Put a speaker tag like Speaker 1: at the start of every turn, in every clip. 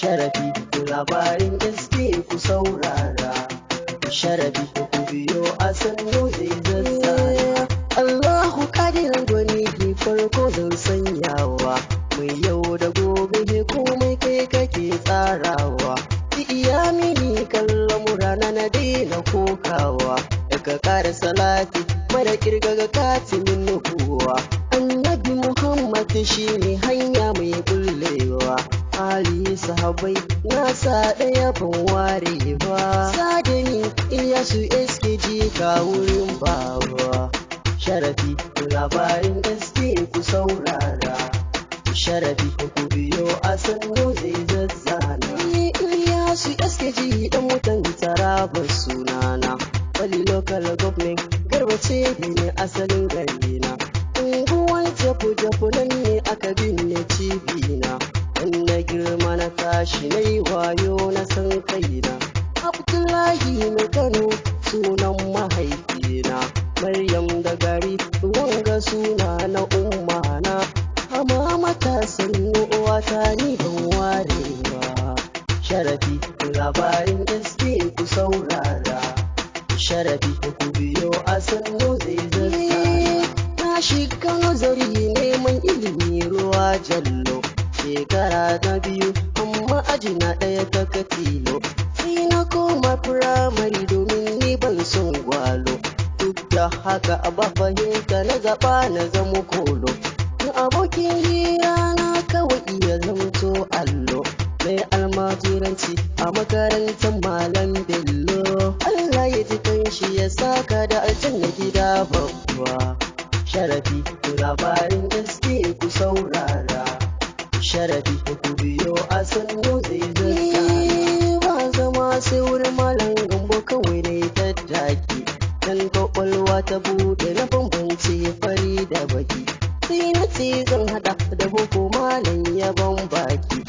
Speaker 1: Sharafi labarin gaske ku saurara, Sharafi ku biyo a sannu zai zazzara. Allahu kadiran gwani ke farko zan sanyawa, mai yau da gobe komai kai kake tsarawa. Iya mini kallon rana na daina kokawa, daga ƙara salati mara kirgaga katimin nubuwa. Annabi Muhammad shine hanya mai bullewa, Ali sahabai nasa ɗaya ban ware ba. Sadani Ilyasu SKG ka wurin bawa. Sharafi labarin gaske ku saurara, Sharafi ku biyo a sannu zai zazzana. Ilyasu SKG dan mutan Taraba sunana, Wali local government garbace ne asalin garina. Unguwan jafu nan ne aka binne cibina, na girma na tashi na yi wayo na san kaina. Abdullahi mai Kano sunan mahaifina, Maryam da gari wanga suna na ummana. Amma matasan uwata ni ban ware ba. Sharafi labarin gaske ku saurara, Sharafi ku biyo a sannu zai zazzara. Na shiga nazari neman ilimi ruwa jallo, shekara ta biyu amma aji na ɗaya ta katilo. Sai na koma firamare domin ni ban son gwalo, duk da haka ba fahimta na zaɓa na zama kolo. Abokin hira na kawai iya zamto allo, mai almajiranci a makarantar Malam Bello. Allah ya ji kanshi ya saka da aljanna gida babba. Sharafi labarin gaske ku saurara, Sharafi ku biyo a sannu zai zazzana. Ba zama sai wurin Malam Gambo kawai na tattaki, dan kwakwalwa ta bude na bambance fari da baki. Sai na ce zan hada da boko, Malam ya ban baki,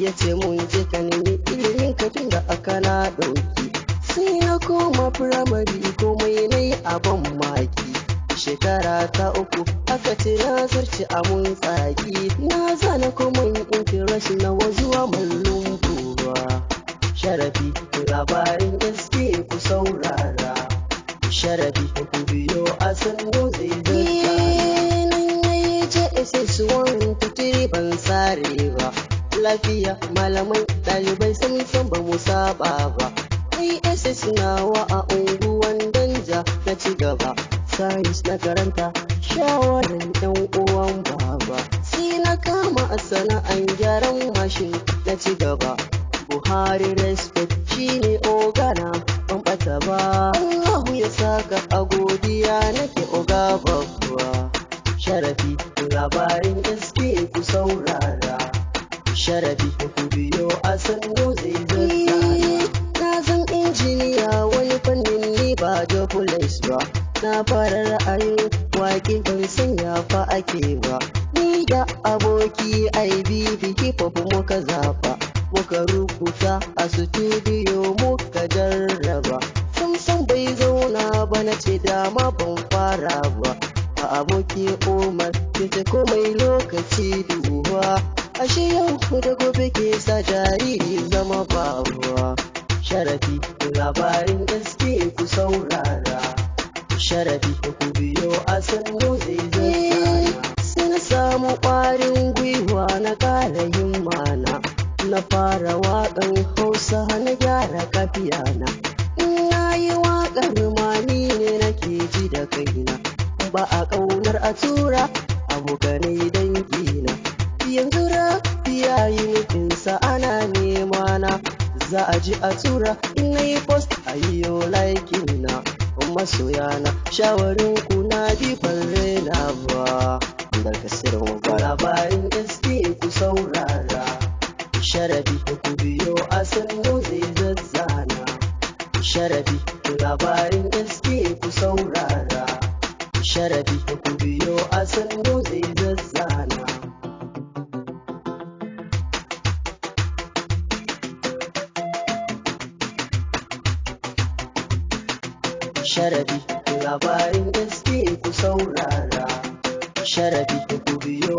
Speaker 1: ya ce mun je ka nemi ilimin ka tunda aka na ɗauki. Sai na koma firamare komai na yi a ban maki, shekara ta uku aka ce na zarce a mun tsaki. Na zana kuma interest na zuwa mallum buwa. Sharafi labarin gaske ku saurara, Sharafi ku biyo a sannu zai zazzana. Nan yayi JSS1 tutiri ban sare ba, lafiya malamai ɗalibai san ba mu saba ba. SS nawa a unguwan Danja na ci gaba, Science na karanta shawarar yan uwan baba. Sai na kama a sana'an gyaran mashin na ci gaba, Buhari respect shine ogana ban bata ba. Allahu ya saka a godiya nake oga babba. Sharafi labarin gaske ku saurara, Sharafi ku biyo a sannu zai zazzana. Na zan injiniya wani fannin ni ba jobless ba, na fara ra'ayin waƙe ban sanya fa ake ba. Ni da aboki IBB hip hop muka zafa, muka rubuta a studio muka jarraba. Samson bai zauna ba na ce dama ban fara ba, a aboki Umar ce komai lokaci duba. Ashe yau da gobe ke sa jariri zama babuwa. Sharafi labarin gaske ku saurara, Sharafi ku biyo a sannu zai zazzana. Sai na samu ƙwarin gwiwa na ƙara himmana, na fara waƙan Hausa na gyara kafiyana. Na yi waƙar mani ne nake ji da kaina, ba a ƙaunar a tura abokanai dangina. Yanzu rafiya yi nufinsa ana nema na, za a ji a tura in na yi post a yi yo liking na. Masoyana shawarin ku na bi falle na ba, daga sirrin ba. Labarin gaske ku saurara, Sharafi ku biyo a sannu zai zazzana. Sharafi labarin gaske ku saurara, Sharafi ku biyo a sannu zai zazzana. Sharafi labarin gaske ku saurara, Sharafi ku biyo